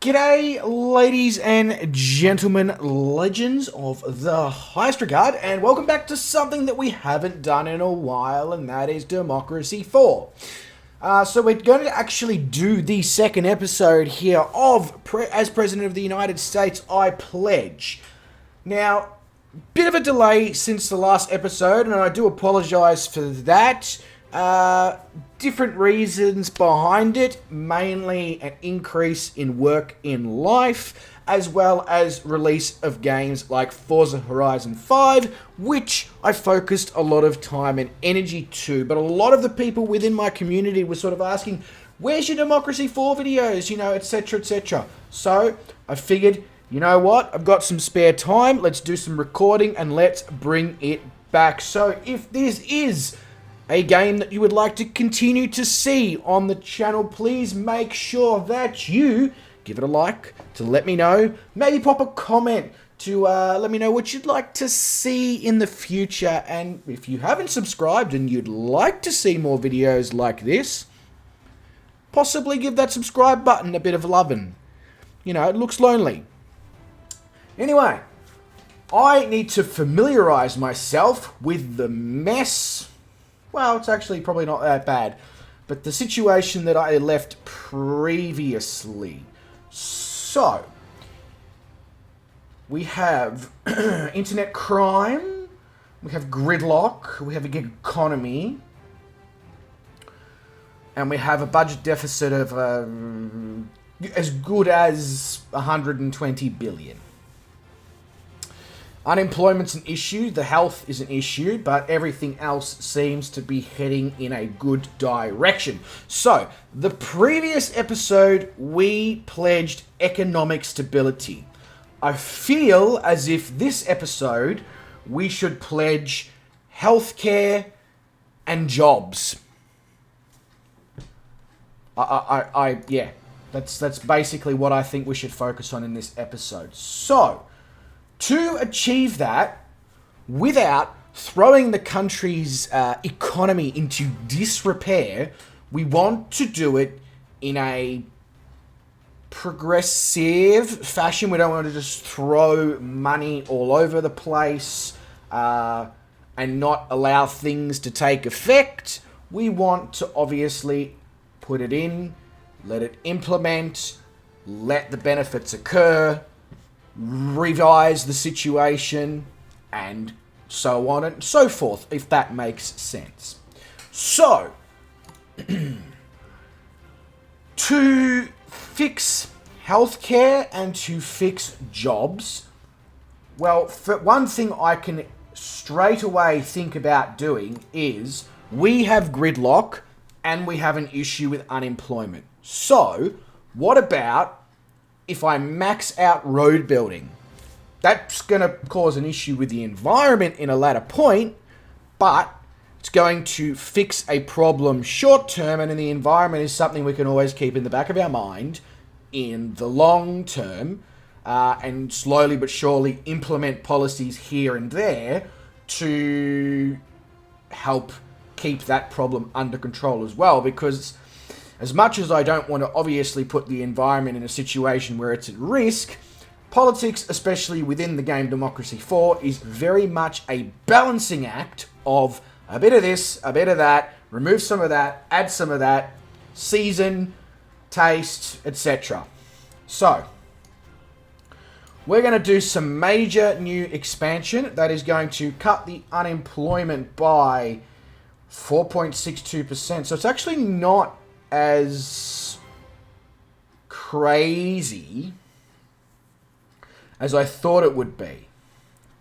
G'day, ladies and gentlemen, legends of the highest regard, and welcome back to something that we haven't done in a while, and that is Democracy 4. So we're going to actually do the second episode here of As President of the United States, I Pledge. Now, bit of a delay since the last episode, and I do apologise for that. Different reasons behind it, mainly an increase in work in life, as well as release of games like Forza Horizon 5, which I focused a lot of time and energy to. But a lot of the people within my community were sort of asking, where's your Democracy 4 videos, etc, etc. So I figured, you know what, I've got some spare time, let's do some recording and let's bring it back. So if this is a game that you would like to continue to see on the channel, please make sure that you give it a like to let me know. Maybe pop a comment to let me know what you'd like to see in the future. And if you haven't subscribed and you'd like to see more videos like this, possibly give that subscribe button a bit of lovin'. You know, it looks lonely. Anyway, I need to familiarize myself with the mess. Well, it's actually probably not that bad, but the situation that I left previously. So, we have internet crime, we have gridlock, we have a gig economy, and we have a budget deficit of as good as 120 billion. Unemployment's an issue, the health is an issue, but everything else seems to be heading in a good direction. So, the previous episode, we pledged economic stability. I feel as if this episode, we should pledge healthcare and jobs. Yeah, that's basically what I think we should focus on in this episode. So, to achieve that, without throwing the country's economy into disrepair, we want to do it in a progressive fashion. We don't want to just throw money all over the place and not allow things to take effect. We want to obviously put it in, let it implement, let the benefits occur, revise the situation, and so on and so forth, if that makes sense. So, to fix healthcare and to fix jobs, well, for one thing I can straight away think about doing is we have gridlock and we have an issue with unemployment. So, what about if I max out road building? That's going to cause an issue with the environment in a latter point, but it's going to fix a problem short term, and in the environment is something we can always keep in the back of our mind in the long term, and slowly but surely implement policies here and there to help keep that problem under control as well, because as much as I don't want to obviously put the environment in a situation where it's at risk, politics, especially within the game Democracy 4, is very much a balancing act of a bit of this, a bit of that, remove some of that, add some of that, season, taste, etc. So, we're going to do some major new expansion that is going to cut the unemployment by 4.62%. So it's actually not as crazy as I thought it would be,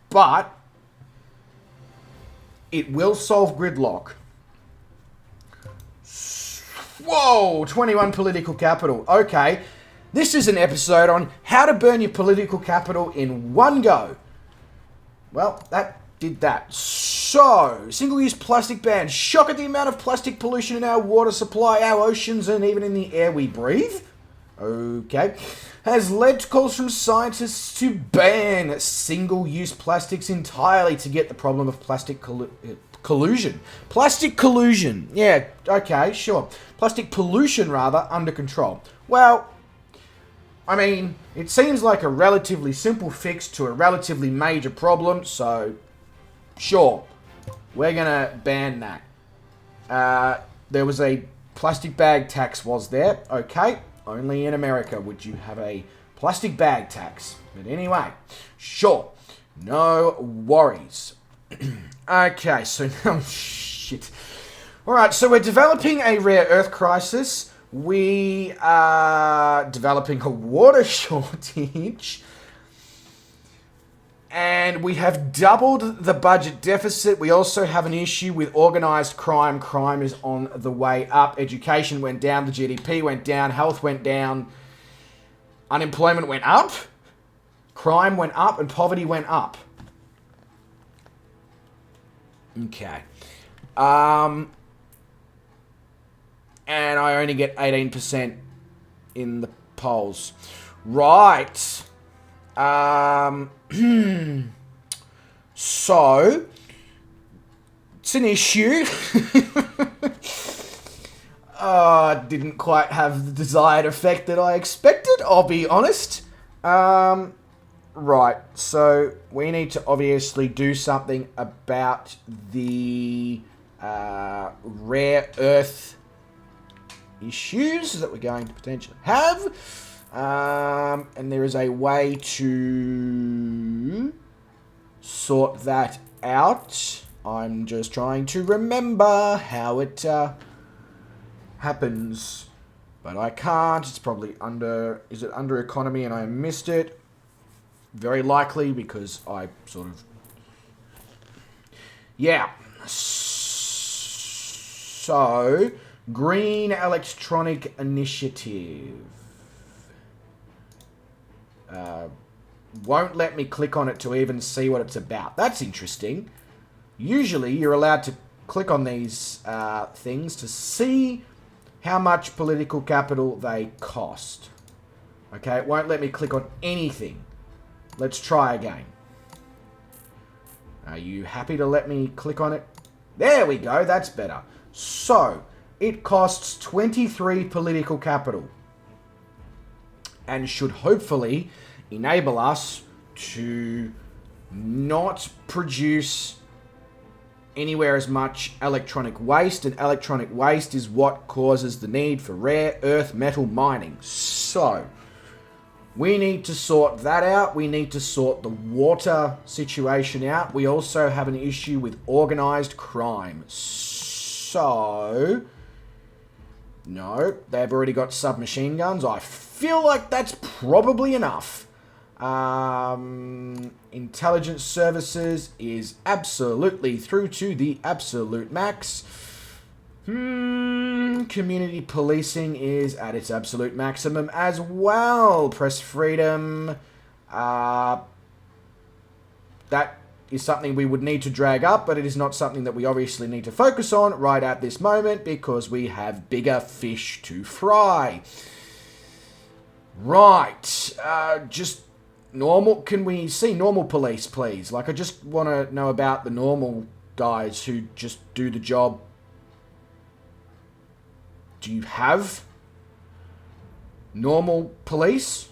but it will solve gridlock. Whoa, 21 political capital. Okay, this is an episode on how to burn your political capital in one go. Well, that did that. So, single-use plastic ban. Shock at the amount of plastic pollution in our water supply, our oceans, and even in the air we breathe. Okay. Has led to calls from scientists to ban single-use plastics entirely to get the problem of plastic collusion. Plastic collusion. Yeah, okay, sure. Plastic pollution, rather, under control. Well, I mean, it seems like a relatively simple fix to a relatively major problem, so sure, we're gonna ban that. There was a plastic bag tax, was there? Okay, only in America would you have a plastic bag tax. But anyway, sure, no worries. Okay, so now, shit. Alright, so we're developing a rare earth crisis. We are developing a water shortage. And we have doubled the budget deficit. We also have an issue with organised crime. Crime is on the way up. Education went down. The GDP went down. Health went down. Unemployment went up. Crime went up. And poverty went up. Okay. And I only get 18% in the polls. Right. So, it's an issue. Didn't quite have the desired effect that I expected, I'll be honest. Right, so we need to obviously do something about the rare earth issues that we're going to potentially have. And there is a way to sort that out. I'm just trying to remember how it happens. But I can't. It's probably under... Is it under economy and I missed it? Very likely because I sort of... Yeah. So, Green Electronic Initiative. Won't let me click on it to even see what it's about. That's interesting. Usually you're allowed to click on these things to see how much political capital they cost. Okay, it won't let me click on anything. Let's try again. Are you happy to let me click on it? There we go, that's better. So, it costs 23 political capital. And should hopefully enable us to not produce anywhere as much electronic waste. And electronic waste is what causes the need for rare earth metal mining. So, we need to sort that out. We need to sort the water situation out. We also have an issue with organised crime. So, no, they've already got submachine guns. I feel like that's probably enough. Intelligence services is absolutely through to the absolute max. Community policing is at its absolute maximum as well. Press freedom. That is something we would need to drag up, but it is not something that we obviously need to focus on right at this moment because we have bigger fish to fry. Right. Just normal. Can we see normal police, please? Like, I just want to know about the normal guys who just do the job. Do you have normal police?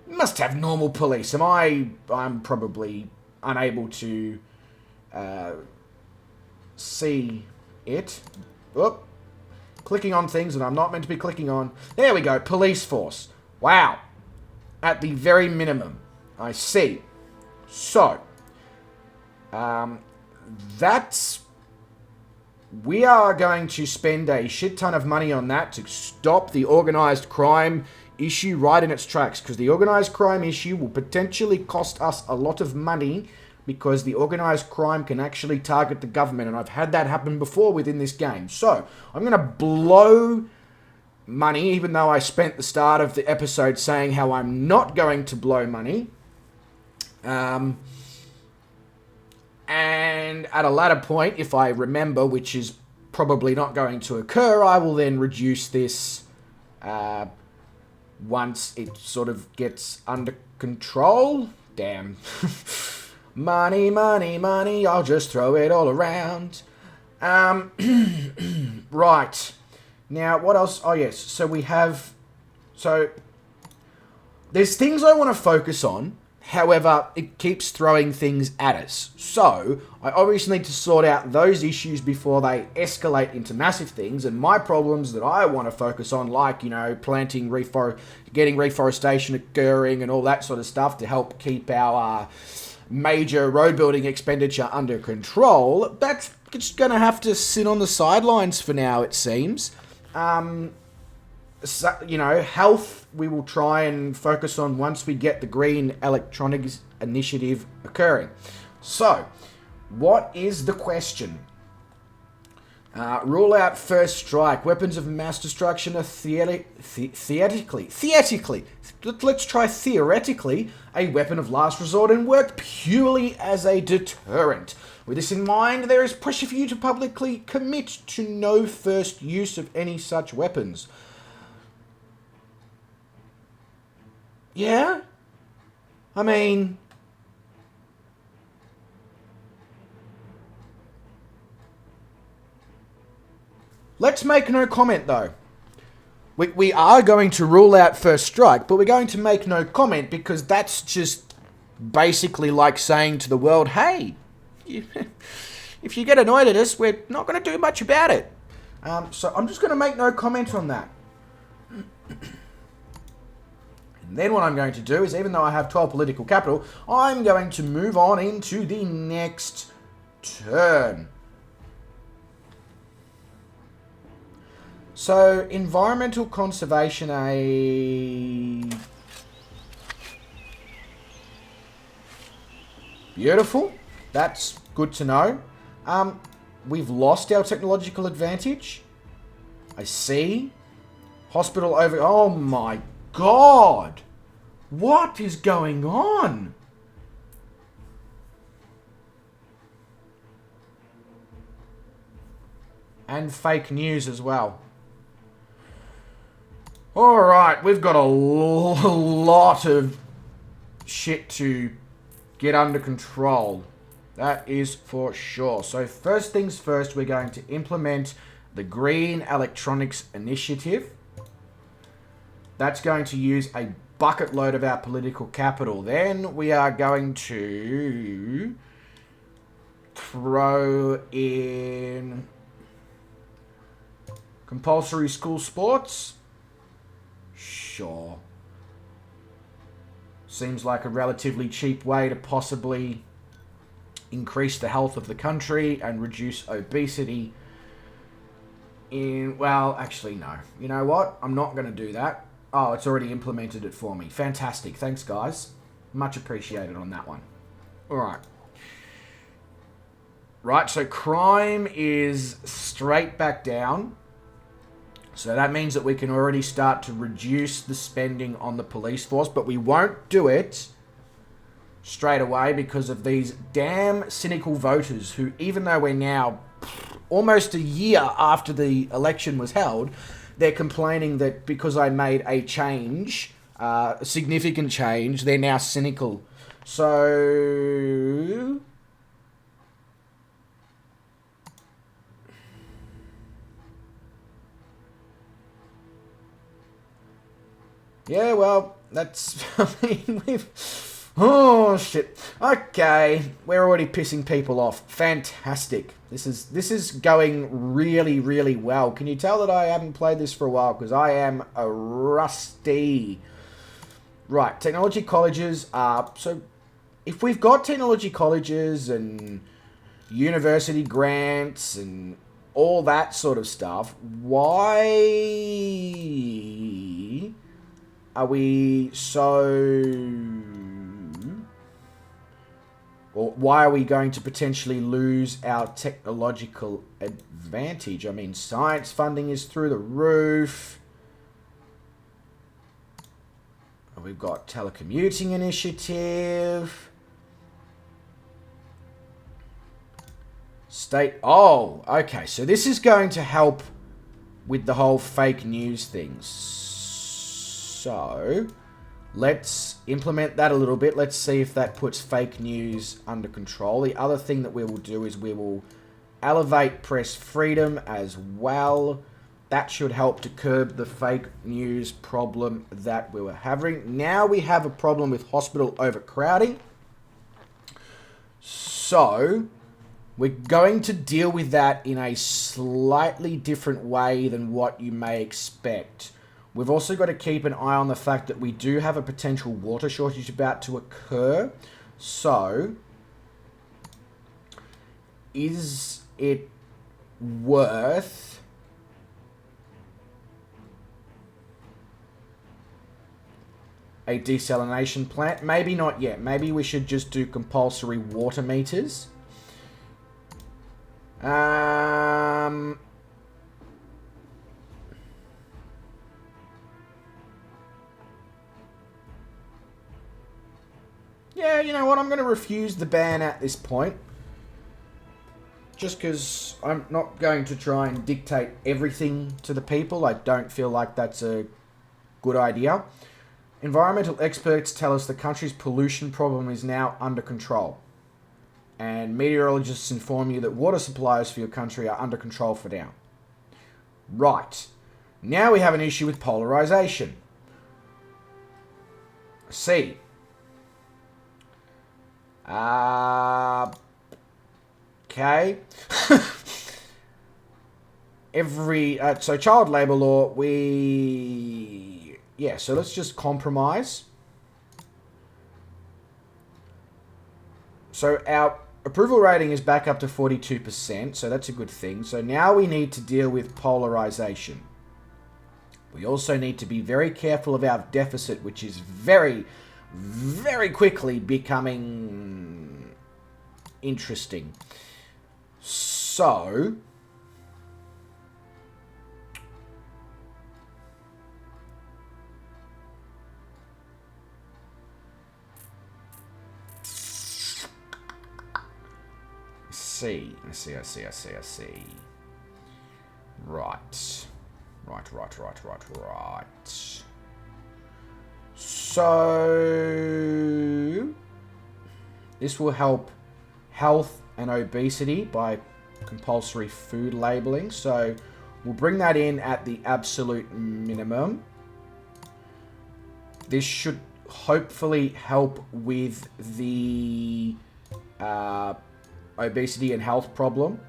You must have normal police. I'm probably unable to see it. Oop. Clicking on things that I'm not meant to be clicking on. There we go. Police force. Wow. At the very minimum. I see. So. We are going to spend a shit ton of money on that to stop the organised crime issue right in its tracks. Because the organised crime issue will potentially cost us a lot of money because the organised crime can actually target the government. And I've had that happen before within this game. So, I'm going to blow money, even though I spent the start of the episode saying how I'm not going to blow money. And at a later point, if I remember, which is probably not going to occur, I will then reduce this once it sort of gets under control. Damn. Money, money, money, I'll just throw it all around. Right. Now, what else? Oh, yes. So we have... So, there's things I want to focus on. However, it keeps throwing things at us. So, I obviously need to sort out those issues before they escalate into massive things. And my problems that I want to focus on, like, getting reforestation occurring and all that sort of stuff to help keep our major road building expenditure under control, that's just going to have to sit on the sidelines for now, it seems. Health we will try and focus on once we get the Green Electronics Initiative occurring. So, what is the question? Rule out first strike. Weapons of mass destruction are theoretically, let's try theoretically, a weapon of last resort and work purely as a deterrent. With this in mind, there is pressure for you to publicly commit to no first use of any such weapons. Yeah? I mean... let's make no comment, though. We are going to rule out first strike, but we're going to make no comment because that's just basically like saying to the world, hey, if you get annoyed at us, we're not going to do much about it. So I'm just going to make no comment on that. And then what I'm going to do is, even though I have 12 political capital, I'm going to move on into the next turn. So, environmental conservation aid. Beautiful. That's good to know. We've lost our technological advantage. I see. Hospital over... oh my God! What is going on? And fake news as well. Alright, we've got a lot of shit to get under control. That is for sure. So first things first, we're going to implement the Green Electronics Initiative. That's going to use a bucket load of our political capital. Then we are going to throw in compulsory school sports. Sure. Seems like a relatively cheap way to possibly increase the health of the country and reduce obesity. Well, actually, no. You know what? I'm not going to do that. Oh, it's already implemented it for me. Fantastic. Thanks, guys. Much appreciated on that one. Alright. Right, so crime is straight back down. So that means that we can already start to reduce the spending on the police force, but we won't do it straight away because of these damn cynical voters who, even though we're now almost a year after the election was held, they're complaining that because I made a change, a significant change, they're now cynical. So... yeah, well, that's... I mean, we've... oh, shit. Okay, we're already pissing people off. Fantastic. This is going really, really well. Can you tell that I haven't played this for a while? Because I am a rusty. Right, technology colleges are... so, if we've got technology colleges and university grants and all that sort of stuff, why... are we so... or why are we going to potentially lose our technological advantage? I mean, science funding is through the roof. We've got telecommuting initiative. State... oh, okay. So this is going to help with the whole fake news things. So... let's implement that a little bit. Let's see if that puts fake news under control. The other thing that we will do is we will elevate press freedom as well. That should help to curb the fake news problem that we were having. Now we have a problem with hospital overcrowding. So we're going to deal with that in a slightly different way than what you may expect. We've also got to keep an eye on the fact that we do have a potential water shortage about to occur. So, is it worth a desalination plant? Maybe not yet. Maybe we should just do compulsory water meters. Yeah, you know what? I'm going to refuse the ban at this point. Just because I'm not going to try and dictate everything to the people. I don't feel like that's a good idea. Environmental experts tell us the country's pollution problem is now under control. And meteorologists inform you that water supplies for your country are under control for now. Right. Now we have an issue with polarization. C. Okay. So child labour law, so let's just compromise. So our approval rating is back up to 42%, so that's a good thing. So now we need to deal with polarization. We also need to be very careful of our deficit, which is very, very quickly becoming interesting. So, I see. Right. So, this will help health and obesity by compulsory food labeling. So, we'll bring that in at the absolute minimum. This should hopefully help with the obesity and health problem.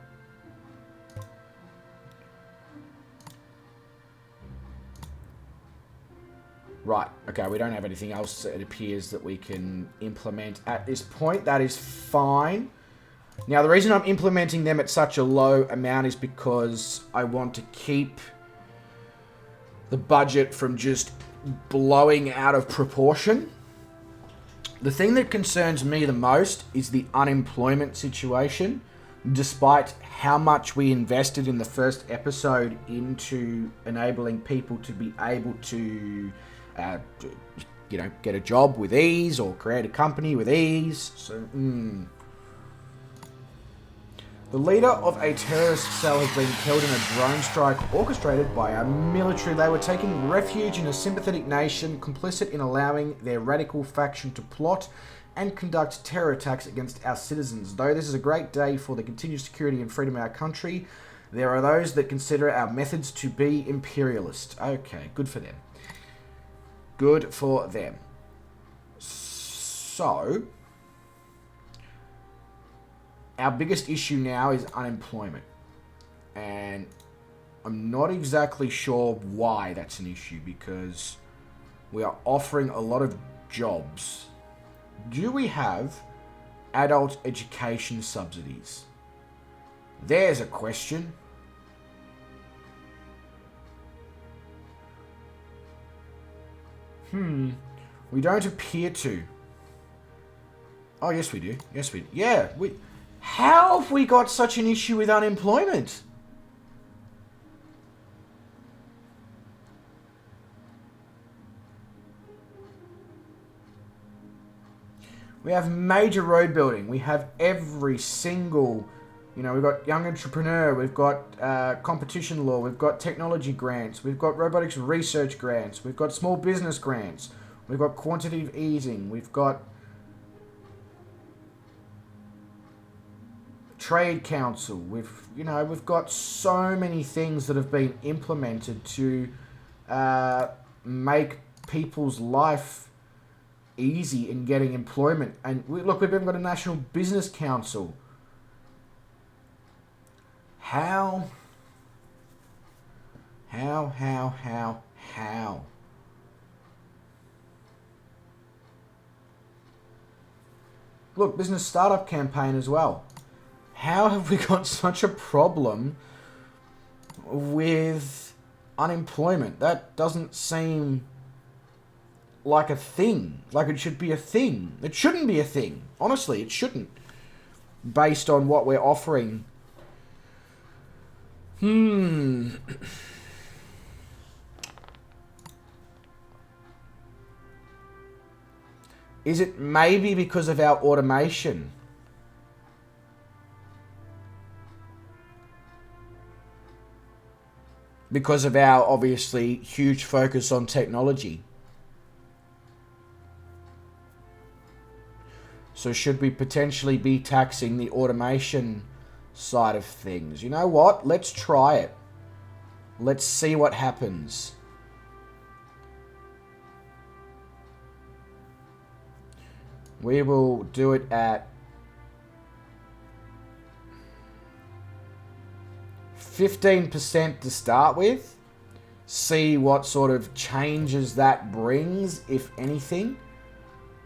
Right, okay, we don't have anything else, it appears, that we can implement at this point. That is fine. Now, the reason I'm implementing them at such a low amount is because I want to keep the budget from just blowing out of proportion. The thing that concerns me the most is the unemployment situation. Despite how much we invested in the first episode into enabling people to be able to get a job with ease or create a company with ease. So, The leader of a terrorist cell has been killed in a drone strike orchestrated by our military. They were taking refuge in a sympathetic nation, complicit in allowing their radical faction to plot and conduct terror attacks against our citizens. Though this is a great day for the continued security and freedom of our country, there are those that consider our methods to be imperialist. Okay, good for them. Good for them. So, our biggest issue now is unemployment. And I'm not exactly sure why that's an issue, because we are offering a lot of jobs. Do we have adult education subsidies? There's a question. We don't appear to. Oh, yes we do. Yes we do. Yeah, how have we got such an issue with unemployment? We have major road building. We have every single, we've got young entrepreneur, we've got competition law, we've got technology grants, we've got robotics research grants, we've got small business grants, we've got quantitative easing, we've got Trade Council. We've got so many things that have been implemented to make people's life easy in getting employment. And we've even got a National Business Council. How? Look, business startup campaign as well. How have we got such a problem with unemployment? That doesn't seem like a thing. Like it should be a thing. It shouldn't be a thing. Honestly, it shouldn't. Based on what we're offering. Is it maybe because of our automation? Because of our, obviously, huge focus on technology. So should we potentially be taxing the automation side of things? You know what? Let's try it. Let's see what happens. We will do it at 15% to start with. See what sort of changes that brings, if anything.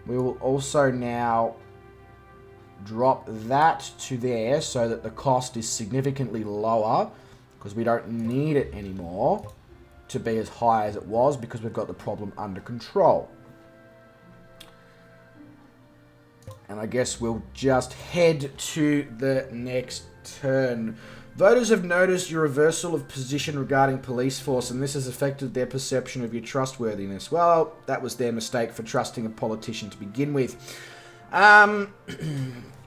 We will also now drop that to there so that the cost is significantly lower, because we don't need it anymore to be as high as it was, because we've got the problem under control. And I guess we'll just head to the next turn. Voters have noticed your reversal of position regarding police force, and this has affected their perception of your trustworthiness. Well, that was their mistake for trusting a politician to begin with.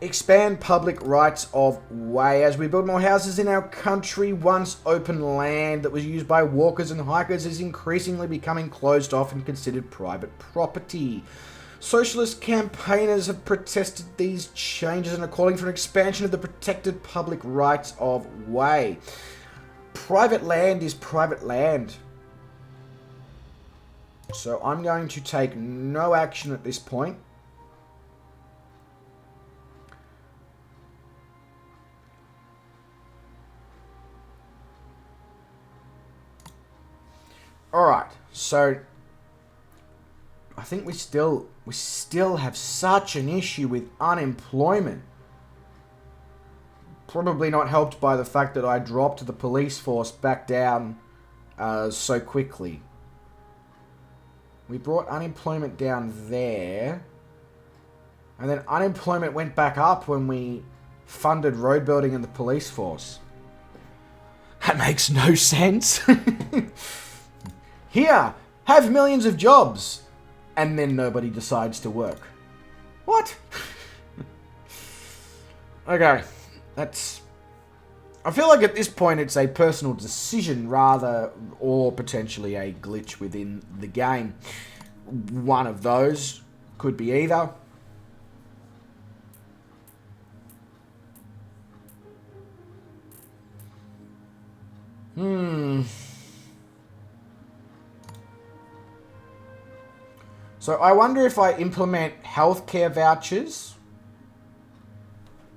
Expand public rights of way. As we build more houses in our country, once open land that was used by walkers and hikers is increasingly becoming closed off and considered private property. Socialist campaigners have protested these changes and are calling for an expansion of the protected public rights of way. Private land is private land. So I'm going to take no action at this point. Alright, so I think we still have such an issue with unemployment. Probably not helped by the fact that I dropped the police force back down so quickly. We brought unemployment down there. And then unemployment went back up when we funded road building and the police force. That makes no sense. Here, have millions of jobs. And then nobody decides to work. What? Okay, that's... I feel like at this point it's a personal decision rather, or potentially a glitch within the game. One of those could be either. So I wonder if I implement healthcare vouchers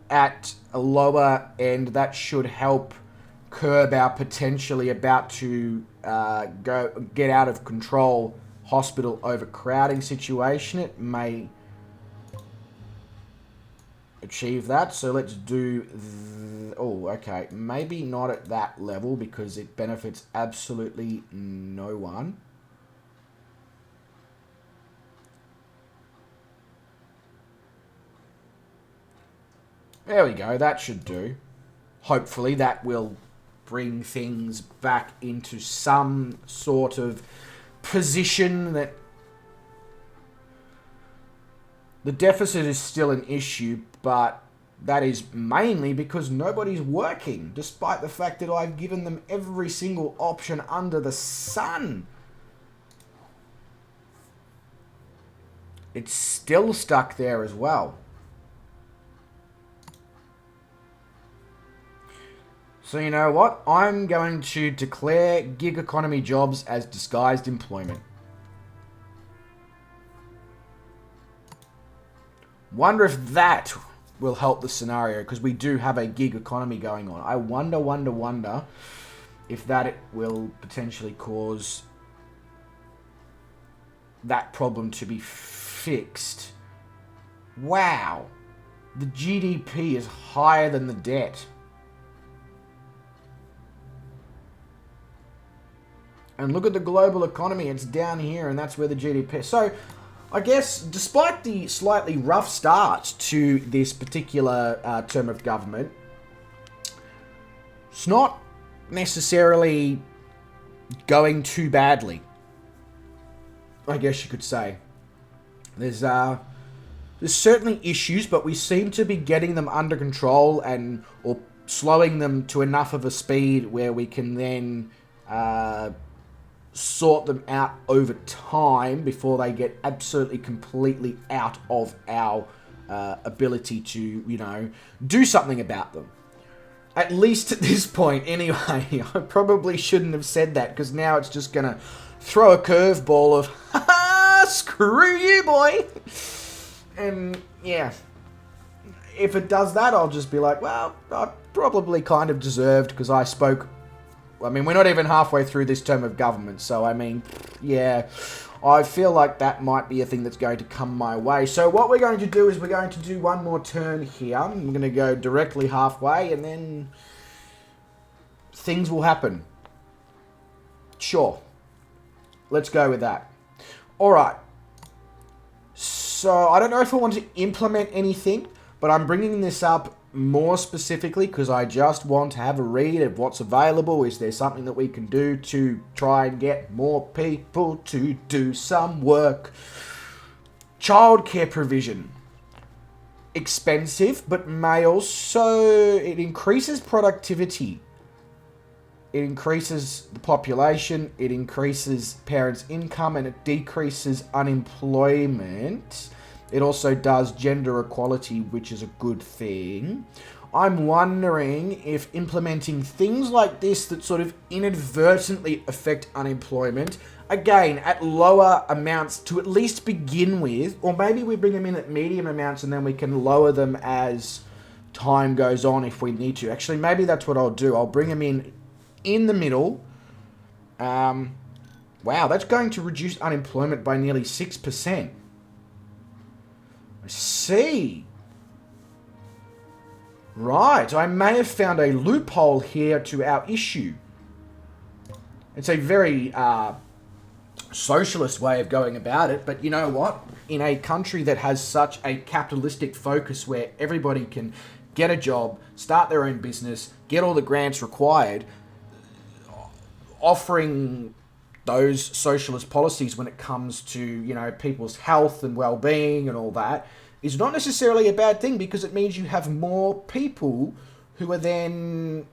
at a lower end, that should help curb our potentially about to get out of control hospital overcrowding situation. It may achieve that. So let's do... oh, okay. Maybe not at that level because it benefits absolutely no one. There we go, that should do. Hopefully that will bring things back into some sort of position that... The deficit is still an issue, but that is mainly because nobody's working, despite the fact that I've given them every single option under the sun. It's still stuck there as well. So you know what? I'm going to declare gig economy jobs as disguised employment. Wonder if that will help the scenario, because we do have a gig economy going on. I wonder if that will potentially cause that problem to be fixed. Wow. The GDP is higher than the debt. And look at the global economy, it's down here, and that's where the GDP... So, I guess, despite the slightly rough start to this particular term of government, it's not necessarily going too badly, I guess you could say. There's certainly issues, but we seem to be getting them under control or slowing them to enough of a speed where we can then sort them out over time before they get absolutely completely out of our ability to, do something about them. At least at this point, anyway. I probably shouldn't have said that, because now it's just going to throw a curveball of, ha, screw you, boy. And, yeah. If it does that, I'll just be like, well, I probably kind of deserved, because I spoke... I mean, we're not even halfway through this term of government, so, I mean, yeah, I feel like that might be a thing that's going to come my way. So what we're going to do is we're going to do one more turn here. I'm going to go directly halfway, and then things will happen. Sure. Let's go with that. All right. So I don't know if I want to implement anything, but I'm bringing this up more specifically because I just want to have a read of what's available. Is there something that we can do to try and get more people to do some work? Childcare provision. Expensive, but may also... It increases productivity. It increases the population. It increases parents' income, and it decreases unemployment. It also does gender equality, which is a good thing. I'm wondering if implementing things like this that sort of inadvertently affect unemployment, again, at lower amounts to at least begin with, or maybe we bring them in at medium amounts and then we can lower them as time goes on if we need to. Actually, maybe that's what I'll do. I'll bring them in the middle. Wow, that's going to reduce unemployment by nearly 6%. I see. Right, I may have found a loophole here to our issue. It's a very socialist way of going about it, but you know what? In a country that has such a capitalistic focus where everybody can get a job, start their own business, get all the grants required, offering those socialist policies when it comes to, people's health and well-being and all that is not necessarily a bad thing, because it means you have more people who are then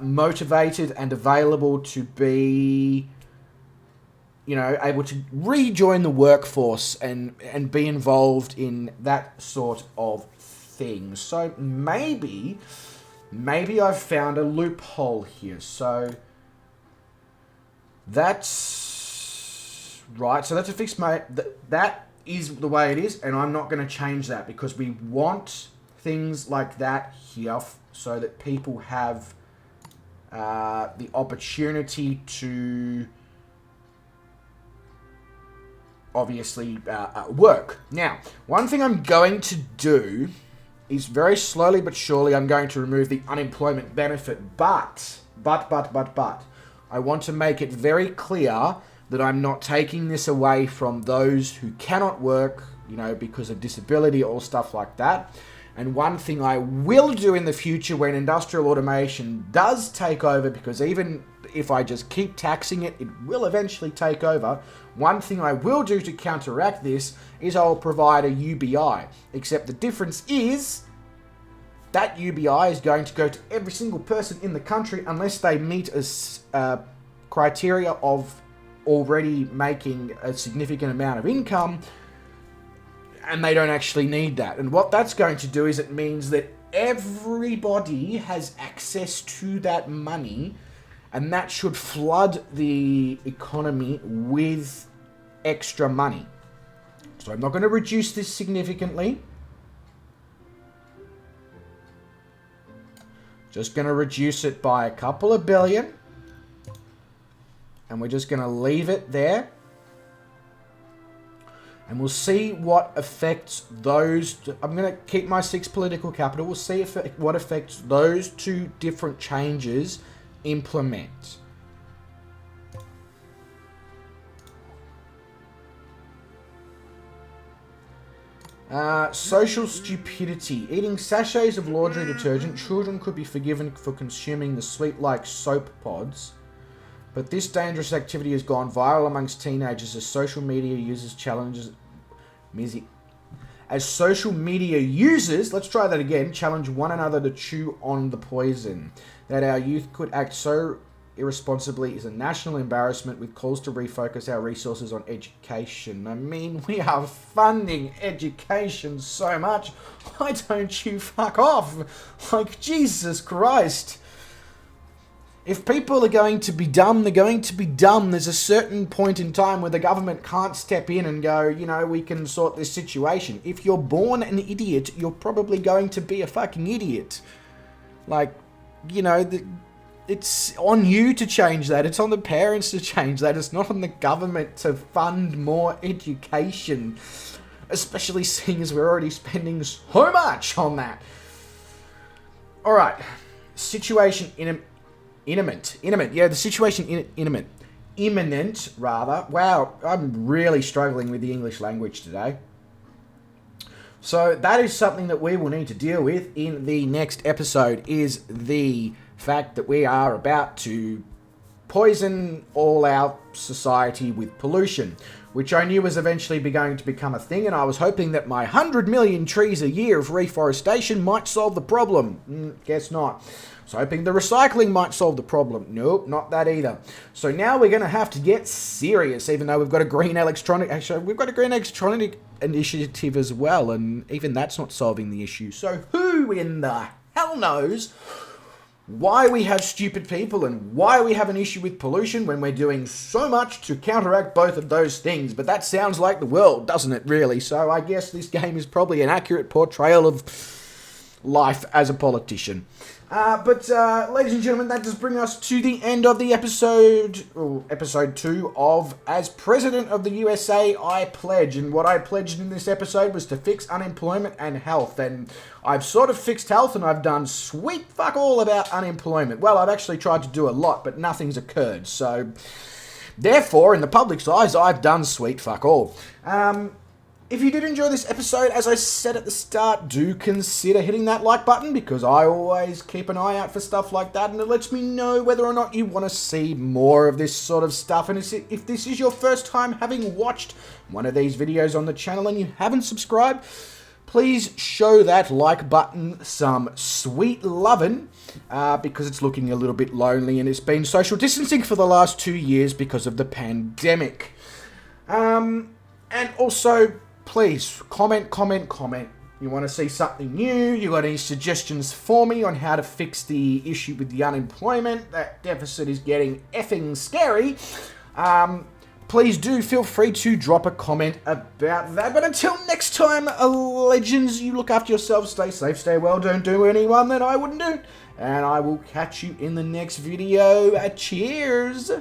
motivated and available to be, able to rejoin the workforce and be involved in that sort of thing. So maybe I've found a loophole here. So that's right. So that's a fixed that is the way it is, and I'm not going to change that because we want things like that here so that people have the opportunity to obviously work. Now, one thing I'm going to do is very slowly but surely I'm going to remove the unemployment benefit, but I want to make it very clear that I'm not taking this away from those who cannot work, because of disability or stuff like that. And one thing I will do in the future when industrial automation does take over, because even if I just keep taxing it, it will eventually take over. One thing I will do to counteract this is I'll provide a UBI. Except the difference is that UBI is going to go to every single person in the country unless they meet a criteria of already making a significant amount of income, and they don't actually need that. And what that's going to do is it means that everybody has access to that money, and that should flood the economy with extra money. So I'm not going to reduce this significantly. Just going to reduce it by a couple of billion. And we're just going to leave it there. And we'll see what affects those. I'm going to keep my 6 political capital. We'll see what affects those 2 different changes implement. Social stupidity. Eating sachets of laundry detergent. Children could be forgiven for consuming the sweet-like soap pods. But this dangerous activity has gone viral amongst teenagers as social media users challenge one another to chew on the poison. That our youth could act so irresponsibly is a national embarrassment, with calls to refocus our resources on education. I mean, we are funding education so much. Why don't you fuck off? Like, Jesus Christ. If people are going to be dumb, they're going to be dumb. There's a certain point in time where the government can't step in and go, you know, we can sort this situation. If you're born an idiot, you're probably going to be a fucking idiot. Like, you know, it's on you to change that. It's on the parents to change that. It's not on the government to fund more education. Especially seeing as we're already spending so much on that. Alright. Situation imminent. Yeah, the situation imminent, rather. Wow, I'm really struggling with the English language today. So that is something that we will need to deal with in the next episode, is the fact that we are about to poison all our society with pollution, which I knew was eventually going to become a thing, and I was hoping that my 100 million trees a year of reforestation might solve the problem. Guess not. I was hoping the recycling might solve the problem. Nope, not that either. So now we're going to have to get serious, even though we've got a green electronic... Actually, we've got a green electronic initiative as well, and even that's not solving the issue. So who in the hell knows why we have stupid people and why we have an issue with pollution when we're doing so much to counteract both of those things? But that sounds like the world, doesn't it, really? So I guess this game is probably an accurate portrayal of life as a politician. But ladies and gentlemen, that does bring us to the end of the episode 2 of As President of the USA, I Pledge. And what I pledged in this episode was to fix unemployment and health. And I've sort of fixed health, and I've done sweet fuck all about unemployment. Well, I've actually tried to do a lot, but nothing's occurred. So, therefore, in the public's eyes, I've done sweet fuck all. If you did enjoy this episode, as I said at the start, do consider hitting that like button, because I always keep an eye out for stuff like that, and it lets me know whether or not you want to see more of this sort of stuff. And if this is your first time having watched one of these videos on the channel and you haven't subscribed, please show that like button some sweet lovin', because it's looking a little bit lonely, and it's been social distancing for the last 2 years because of the pandemic. And also, please, comment. You want to see something new? You got any suggestions for me on how to fix the issue with the unemployment? That deficit is getting effing scary. Please do feel free to drop a comment about that. But until next time, legends, you look after yourselves, stay safe, stay well, don't do anyone that I wouldn't do. And I will catch you in the next video. Cheers!